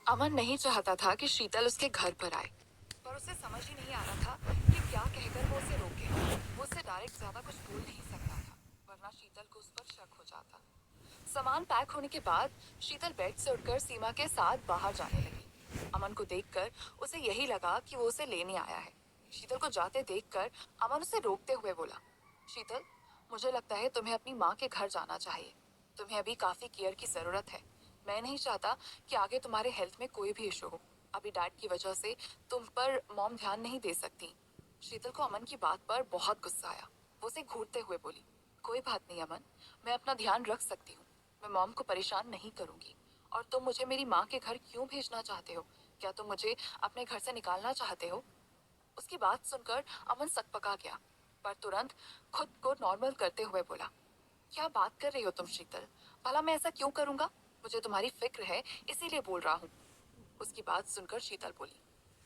अमन नहीं चाहता था कि शीतल उसके घर पर आए, पर उसे समझ ही नहीं आ रहा था कि क्या कहकर वो उसे रोके। वो उससे डायरेक्ट ज्यादा कुछ बोल नहीं सकता था, वरना शीतल को उस पर शक हो जाता। सामान पैक होने के बाद शीतल बेड से उठकर सीमा के साथ बाहर जाने लगी। अमन को देखकर उसे यही लगा कि वो उसे लेने आया है। शीतल को जाते देखकर अमन उसे रोकते हुए बोला, शीतल, मुझे लगता है तुम्हें अपनी माँ के घर जाना चाहिए। तुम्हें अभी काफी केयर की जरूरत है। मैं नहीं चाहता कि आगे तुम्हारे हेल्थ में कोई भी इशू हो। अभी डैड की वजह से तुम पर मॉम ध्यान नहीं दे सकती। शीतल को अमन की बात पर बहुत गुस्सा आया। वो उसे घूरते हुए बोली, कोई बात नहीं अमन, मैं अपना ध्यान रख सकती हूँ। मैं मॉम को परेशान नहीं करूंगी। और तुम मुझे मेरी माँ के घर क्यों भेजना चाहते हो? क्या तुम मुझे अपने घर से निकालना चाहते हो? उसकी बात सुनकर अमन सकपका गया, पर तुरंत खुद को नॉर्मल करते हुए बोला, क्या बात कर रही हो तुम शीतल? भला मैं ऐसा क्यों करूंगा? मुझे तुम्हारी फिक्र है, इसीलिए बोल रहा हूँ। उसकी बात सुनकर शीतल बोली,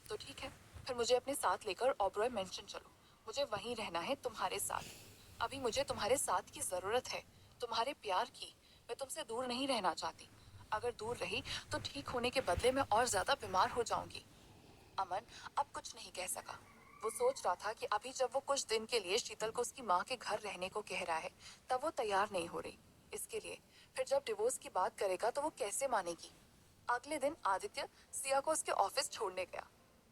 तो ठीक है, फिर मुझे अपने साथ लेकर ओबरॉय मेंशन चलो। मुझे वहीं रहना है तुम्हारे साथ। अभी मुझे तुम्हारे साथ की जरूरत है, तुम्हारे प्यार की। मैं तुमसे दूर नहीं रहना चाहती। अगर दूर रही तो ठीक होने के बदले में और ज्यादा बीमार हो जाऊंगी। अमन अब कुछ नहीं कह सका। वो सोच रहा था कि अभी जब वो कुछ दिन के लिए शीतल को उसकी माँ के घर रहने को कह रहा है, तब वो तैयार नहीं हो रही इसके लिए। फिर जब डिवोर्स की बात करेगा तो वो कैसे मानेगी? अगले दिन आदित्य सिया को उसके ऑफिस छोड़ने गया,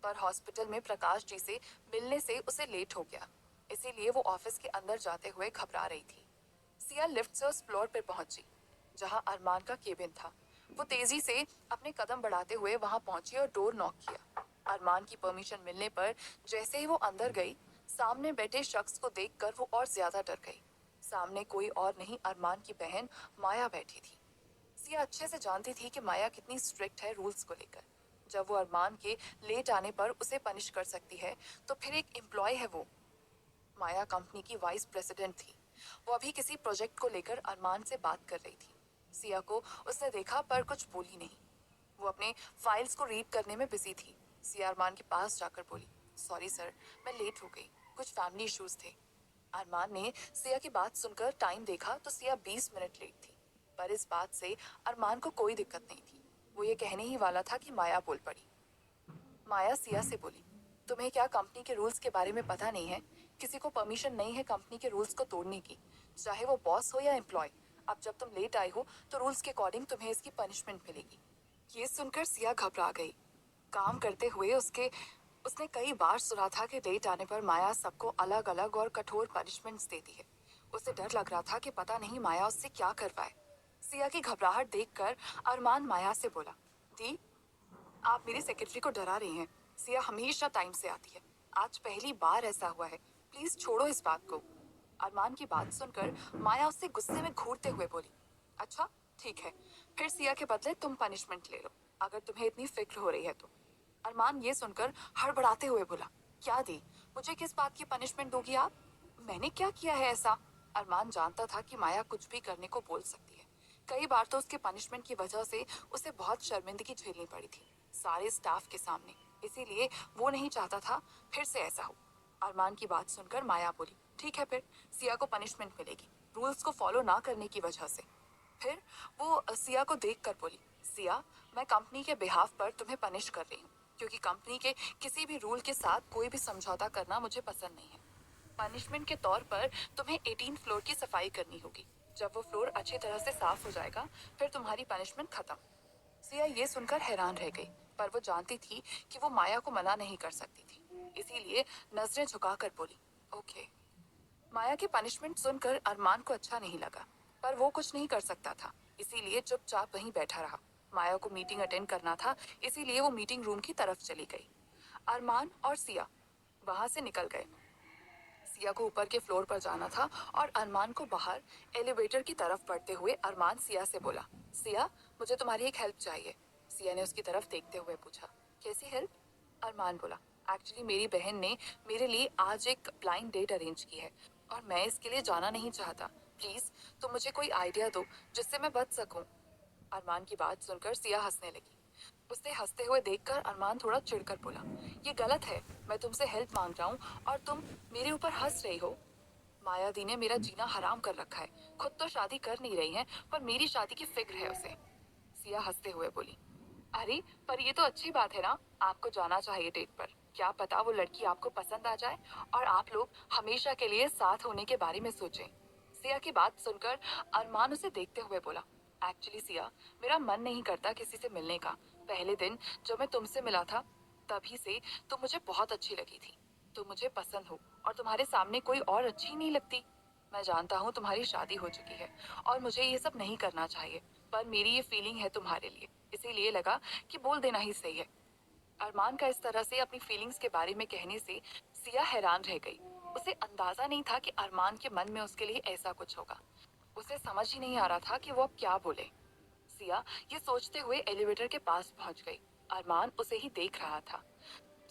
पर हॉस्पिटल में प्रकाश जी से मिलने से उसे लेट हो गया। इसीलिए वो ऑफिस के अंदर जाते हुए घबरा रही थी। सिया लिफ्ट से उस फ्लोर पर पहुंची जहां अरमान का केबिन था। वो तेजी से अपने कदम बढ़ाते हुए वहां पहुंची और डोर नॉक किया। अरमान की परमिशन मिलने पर जैसे ही वो अंदर गई, सामने बैठे शख्स को देखकर वो और ज्यादा डर गई। सामने कोई और नहीं, अरमान की बहन माया बैठी थी। सिया अच्छे से जानती थी कि माया कितनी स्ट्रिक्ट है रूल्स को लेकर। जब वो अरमान के लेट आने पर उसे पनिश कर सकती है, तो फिर एक एम्प्लॉय है वो। माया कंपनी की वाइस प्रेसिडेंट थी। वो अभी किसी प्रोजेक्ट को लेकर अरमान से बात कर रही थी। सिया को उसने देखा पर कुछ बोली नहीं। वो अपने फाइल्स को रीड करने में बिजी थी। सिया अरमान के पास जाकर बोली, सॉरी सर, मैं लेट हो गई, कुछ फैमिली इश्यूज थे। अरमान ने सिया की बात सुनकर टाइम देखा तो सिया 20 मिनट लेट थी। पर इस बात से अरमान को कोई दिक्कत नहीं थी। वो ये कहने ही वाला था कि माया बोल पड़ी। माया सिया से बोली, तुम्हें क्या कंपनी के रूल्स के बारे में पता नहीं है? किसी को परमिशन नहीं है कंपनी के रूल्स को तोड़ने की, चाहे वो बॉस हो या एम्प्लॉय। अब जब तुम लेट आई हो तो रूल्स के अकॉर्डिंग तुम्हें इसकी पनिशमेंट मिलेगी। ये सुनकर सिया घबरा गई। काम करते हुए उसने कई बार सुना था कि लेट आने पर माया सबको अलग अलग और कठोर पनिशमेंट्स देती है। उसे डर लग रहा था कि पता नहीं माया उससे क्या करवाए। सिया की घबराहट देखकर अरमान माया से बोला, दी, आप मेरी सेक्रेटरी को डरा रही हैं। सिया हमेशा टाइम से आती है, आज पहली बार ऐसा हुआ है। प्लीज छोड़ो इस बात को। अरमान की बात सुनकर माया उससे गुस्से में घूरते हुए बोली, अच्छा ठीक है, फिर सिया के बदले तुम पनिशमेंट ले लो, अगर तुम्हें इतनी फिक्र हो रही है तो। अरमान ये सुनकर हड़बड़ाते हुए बोला, क्या दी, मुझे किस बात की पनिशमेंट दोगी आप? मैंने क्या किया है ऐसा? अरमान जानता था कि माया कुछ भी करने को बोल सकती है। कई बार तो उसके पनिशमेंट की वजह से उसे बहुत शर्मिंदगी झेलनी पड़ी थी, सारे स्टाफ के सामने। इसीलिए वो नहीं चाहता था फिर से ऐसा हो। अरमान की बात सुनकर माया बोली, ठीक है फिर, सिया को पनिशमेंट मिलेगी, रूल्स को फॉलो ना करने की वजह से। फिर वो सिया को देखकर बोली, सिया, मैं कंपनी के बिहाफ पर तुम्हें पनिश कर रही हूँ, क्योंकि कंपनी के किसी भी रूल के साथ कोई भी समझौता करना मुझे पसंद नहीं है। पनिशमेंट के तौर पर तुम्हें 18 फ्लोर की सफाई करनी होगी। जब वो फ्लोर अच्छी तरह से साफ हो जाएगा, फिर तुम्हारी पनिशमेंट खत्म। सिया ये सुनकर हैरान रह गई, पर वो जानती थी कि वो माया को मना नहीं कर सकती थी। इसीलिए नजरें झुकाकर बोली, ओके। माया की पनिशमेंट सुनकर अरमान को अच्छा नहीं लगा, पर वो कुछ नहीं कर सकता था। इसीलिए चुपचाप वहीं बैठा रहा। माया को मीटिंग अटेंड करना था, इसीलिए वो मीटिंग रूम की तरफ चली गई। अरमान और सिया वहां से निकल गए। सिया को ऊपर के फ्लोर पर जाना था और अरमान को बाहर एलिवेटर की तरफ बढ़ते हुए अरमान सिया से बोला, सिया, मुझे तुम्हारी एक हेल्प चाहिए। सिया ने उसकी तरफ देखते हुए पूछा, कैसी हेल्प? अरमान बोला, एक्चुअली मेरी बहन ने मेरे लिए आज एक ब्लाइंड डेट अरेंज की है और मैं इसके लिए जाना नहीं चाहता। प्लीज तुम मुझे कोई आइडिया दो जिससे मैं बच सकूं। अरमान की बात सुनकर सिया हंसने लगी। उसे हंसते हुए देखकर अरमान थोड़ा चिढ़कर बोला, ये गलत है, मैं तुमसे हेल्प मांग रहा हूँ और तुम मेरे ऊपर हंस रही हो। माया दी ने मेरा जीना हराम कर रखा है। खुद तो शादी कर नहीं रही है, पर मेरी शादी की फिक्र है उसे। सिया हंसते हुए बोली, अरे पर ये तो अच्छी बात है ना, आपको जाना चाहिए डेट पर। क्या पता वो लड़की आपको पसंद आ जाए और आप लोग हमेशा के लिए साथ होने के बारे में सोचें। सिया की बात सुनकर अरमान उसे देखते हुए बोला, एक्चुअली सिया, मेरा मन नहीं करता किसी से मिलने का। पहले दिन जब मैं तुमसे मिला था तभी से तुम मुझे बहुत अच्छी लगी थी। तुम मुझे पसंद हो और तुम्हारे सामने कोई और अच्छी नहीं लगती। मैं जानता हूँ तुम्हारी शादी हो चुकी है और मुझे ये सब नहीं करना चाहिए, पर मेरी ये फीलिंग है तुम्हारे लिए, इसीलिए लगा कि बोल देना ही सही है। अरमान का इस तरह से अपनी फीलिंग्स के बारे में कहने से सिया हैरान रह गई। उसे अंदाजा नहीं था कि अरमान के मन में उसके लिए ऐसा कुछ होगा। उसे समझ ही नहीं आ रहा था कि वो अब क्या बोले। सिया ये सोचते हुए एलिवेटर के पास पहुंच गई। अरमान उसे ही देख रहा था।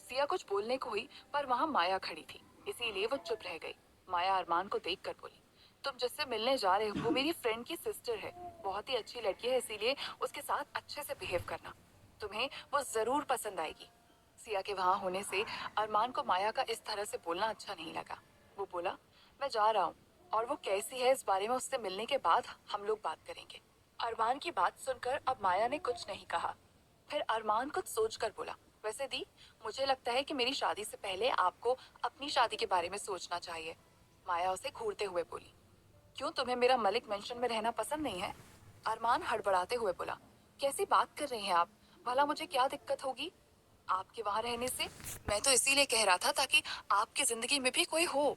सिया कुछ बोलने को हुई पर वहां माया खड़ी थी, इसीलिए वो चुप रह गई। माया अरमान को देखकर बोली, तुम जिससे मिलने जा रहे हो वो मेरी फ्रेंड की सिस्टर है। बहुत ही अच्छी लड़की है, इसीलिए उसके साथ अच्छे से बिहेव करना। तुम्हें वो जरूर पसंद आएगी। सिया के वहां होने से अरमान को माया का इस तरह से बोलना अच्छा नहीं लगा। वो बोला, मैं जा रहा हूँ और वो कैसी है इस बारे में उससे मिलने के बाद हम लोग बात करेंगे। अरमान की बात सुनकर अब माया ने कुछ नहीं कहा। फिर अरमान कुछ सोचकर बोला, वैसे दी, मुझे लगता है कि मेरी शादी से पहले आपको अपनी शादी के बारे में सोचना चाहिए। माया उसे घूरते हुए बोली, क्यों, तुम्हें मेरा मलिक मेंशन में रहना पसंद नहीं है? अरमान हड़बड़ाते हुए बोला, कैसी बात कर रही हैं आप? भला मुझे क्या दिक्कत होगी आपके वहां रहने से? मैं तो इसीलिए कह रहा था ताकि आपकी जिंदगी में भी कोई हो।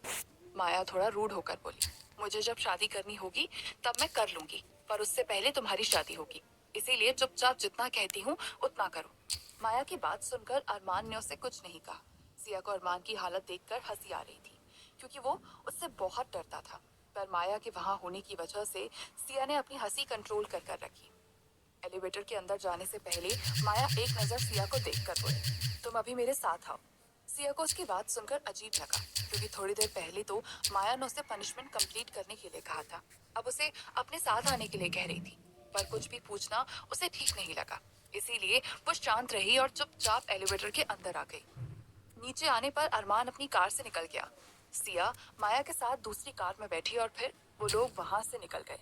माया थोड़ा रूड होकर बोली, मुझे जब शादी करनी होगी तब मैं कर लूंगी, पर उससे पहले तुम्हारी शादी होगी, इसीलिए चुपचाप जितना कहती हूँ उतना करो। माया की बात सुनकर अरमान ने उससे कुछ नहीं कहा। सिया को अरमान की हालत देखकर हंसी आ रही थी, क्योंकि वो उससे बहुत डरता था। पर माया के वहां होने की वजह से सिया ने अपनी हंसी कंट्रोल कर रखी। एलिवेटर के अंदर जाने से पहले माया एक नजर सिया को देखकर बोली, तुम अभी मेरे साथ आओ। सिया को उसकी बात सुनकर अजीब लगा, क्योंकि थोड़ी देर पहले तो माया ने उसे पनिशमेंट कंप्लीट करने के लिए कहा था, अब उसे अपने साथ आने के लिए कह रही थी। पर कुछ भी पूछना उसे ठीक नहीं लगा, इसीलिए वो शांत रही और चुपचाप एलिवेटर के अंदर आ गई। नीचे आने पर अरमान अपनी कार से निकल गया। सिया माया के साथ दूसरी कार में बैठी और फिर वो लोग वहां से निकल गए।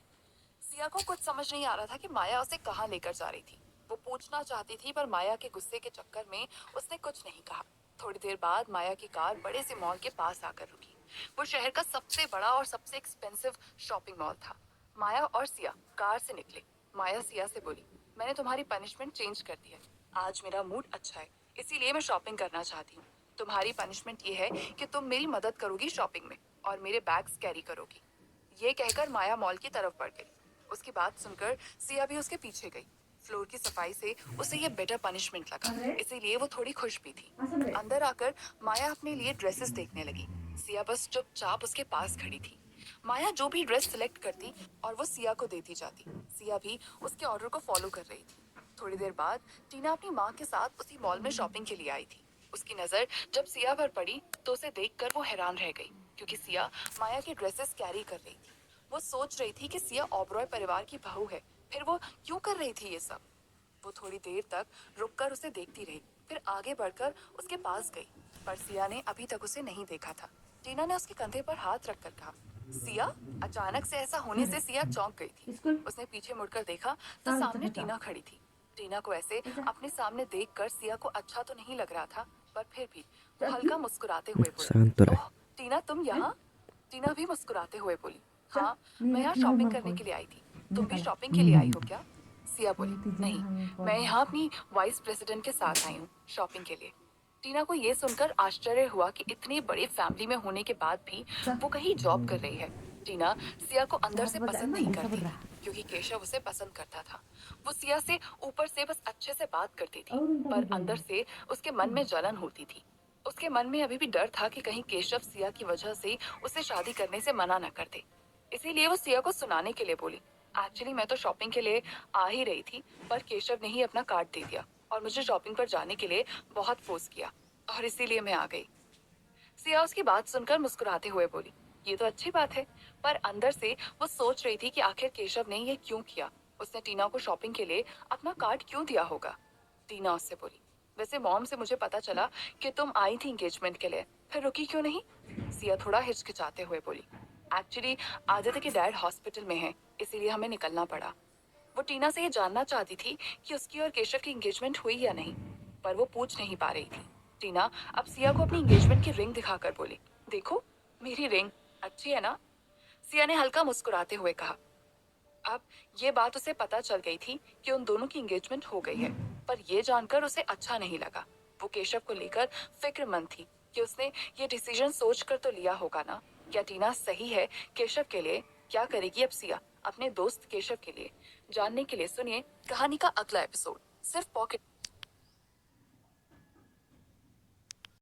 सिया को कुछ समझ नहीं आ रहा था कि माया उसे कहाँ लेकर जा रही थी। वो पूछना चाहती थी पर माया के गुस्से के चक्कर में उसने कुछ नहीं कहा। थोड़ी देर बाद माया की कार बड़े से मॉल के पास आकर रुकी। वो शहर का सबसे बड़ा और सबसे एक्सपेंसिव शॉपिंग मॉल था। माया और सिया कार से निकले। माया सिया से बोली, मैंने तुम्हारी पनिशमेंट चेंज कर दी है। आज मेरा मूड अच्छा है, इसीलिए मैं शॉपिंग करना चाहती हूँ। तुम्हारी पनिशमेंट ये है कि तुम मेरी मदद करोगी शॉपिंग में और मेरे बैग्स कैरी करोगी। ये कहकर माया मॉल की तरफ बढ़ गई। उसकी बात सुनकर सिया भी उसके पीछे गई। फ्लोर की सफाई से उसे ये बेटर पनिशमेंट लगा, इसीलिए वो थोड़ी खुश भी थी। अंदर आकर माया अपने लिए ड्रेसेस देखने लगी। सिया बस चुपचाप उसके पास खड़ी थी। माया जो भी ड्रेस सिलेक्ट करती और वो सिया को देती जाती। सिया भी उसके ऑर्डर को फॉलो कर रही थी। थोड़ी देर बाद टीना अपनी माँ के साथ उसी मॉल में शॉपिंग के लिए आई थी। उसकी नजर जब सिया पर पड़ी तो उसे देखकर वो हैरान रह गई, क्योंकि सिया माया की ड्रेसेस कैरी कर रही थी। वो सोच रही थी कि सिया ओबरॉय परिवार की बहू है, फिर वो क्यों कर रही थी ये सब। वो थोड़ी देर तक रुककर उसे देखती रही, फिर आगे बढ़कर उसके पास गई, पर सिया ने अभी तक उसे नहीं देखा था। टीना ने उसके कंधे पर हाथ रखकर कहा, सिया। अचानक से ऐसा होने से सिया चौंक गई थी। उसने पीछे मुड़कर देखा तो सामने टीना खड़ी थी। टीना को ऐसे अपने सामने देखकर सिया को अच्छा तो नहीं लग रहा था, पर फिर भी वो हल्का मुस्कुराते हुए शांत बोली, रहे। ओह टीना, तुम यहाँ? टीना भी मुस्कुराते हुए बोली, हाँ, मैं यहाँ शॉपिंग करने के लिए आई थी। तुम भी शॉपिंग के लिए आई हो क्या? सिया बोली, नहीं, मैं यहाँ अपनी वाइस प्रेसिडेंट के साथ आई हूँ शॉपिंग के लिए। टीना को ये सुनकर आश्चर्य हुआ कि इतनी बड़ी फैमिली में होने के बाद भी वो कहीं जॉब कर रही है। टीना सिया को अंदर से पसंद नहीं करती थी, क्योंकि केशव उसे पसंद करता था। वो सिया से ऊपर से बस अच्छे से बात करती थी, पर अंदर से उसके मन में जलन होती थी। उसके मन में अभी भी डर था कि कहीं केशव सिया की वजह से उसे शादी करने से मना न कर दे। इसीलिए वो सिया को सुनाने के लिए बोली, एक्चुअली मैं तो शॉपिंग के लिए आ ही रही थी, पर केशव ने ही अपना कार्ड दे दिया और मुझे शॉपिंग पर जाने के लिए बहुत फोर्स किया, और इसीलिए मैं आ गई। सिया उसकी बात सुनकर मुस्कुराते हुए बोली, ये तो अच्छी बात है, पर अंदर से वो सोच रही थी कि आखिर केशव ने ये क्यों किया। उसने टीना को शॉपिंग के लिए अपना कार्ड क्यों दिया होगा। टीना उससे बोली, वैसे मॉम से मुझे पता चला कि तुम आई थी एंगेजमेंट के लिए, फिर रुकी क्यों नहीं? सिया थोड़ा हिचकिचाते हुए बोली, एक्चुअली आदित्य के डैड हॉस्पिटल में हैं, इसीलिए हमें निकलना पड़ा। वो टीना से ये जानना चाहती थी कि उसकी और केशव की एंगेजमेंट हुई या नहीं, पर वो पूछ नहीं पा रही थी। टीना अब सिया को अपनी एंगेजमेंट की रिंग दिखाकर बोली, देखो मेरी रिंग अच्छी है ना? सिया ने हल्का मुस्कुराते हुए कहा। अब ये बात उसे पता चल गई थी कि उन दोनों की एंगेजमेंट हो गई है, पर यह जानकर उसे अच्छा नहीं लगा। वो केशव को लेकर फिक्रमंद थी कि उसने ये डिसीजन सोच कर तो लिया होगा ना। क्या टीना सही है केशव के लिए? क्या करेगी अब सिया अपने दोस्त केशव के लिए? जानने के लिए सुनिए कहानी का अगला एपिसोड सिर्फ पॉकेट